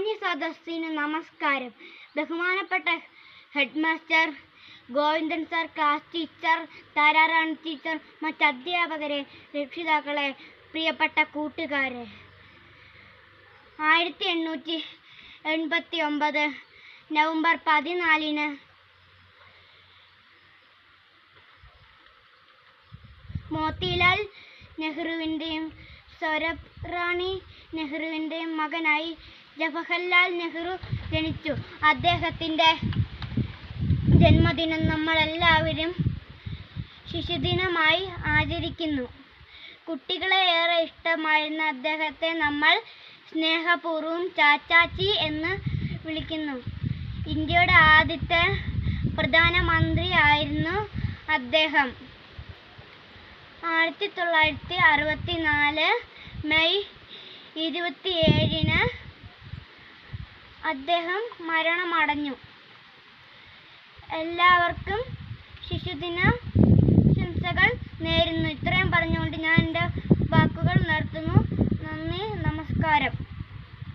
മാന്യ സദസ്സിന് നമസ്കാരം. ബഹുമാനപ്പെട്ട head master Govindan sir, class teacher Tararani teacher, മറ്റ് അധ്യാപകരെ, രക്ഷിതാക്കളെ, പ്രിയപ്പെട്ട കൂട്ടുകാരെ, 1889 നവംബർ 14 മോത്തിലാൽ നെഹ്റുവിൻ്റെയും സൗരഭ് റാണി നെഹ്റുവിൻ്റെയും മകനായി ജവഹർലാൽ നെഹ്റു ജനിച്ചു. അദ്ദേഹത്തിൻ്റെ ജന്മദിനം നമ്മളെല്ലാവരും ശിശുദിനമായി ആചരിക്കുന്നു. കുട്ടികളെ ഏറെ ഇഷ്ടമായിരുന്ന അദ്ദേഹത്തെ നമ്മൾ സ്നേഹപൂർവ്വം ചാച്ചാച്ചി എന്ന് വിളിക്കുന്നു. ഇന്ത്യയുടെ ആദ്യത്തെ പ്രധാനമന്ത്രിയായിരുന്നു അദ്ദേഹം. 1964 മെയ് 27 അദ്ദേഹം മരണമടഞ്ഞു. എല്ലാവർക്കും ശിശുദിനാശംസകൾ നേരുന്നു. ഇത്രയും പറഞ്ഞുകൊണ്ട് ഞാൻ എൻ്റെ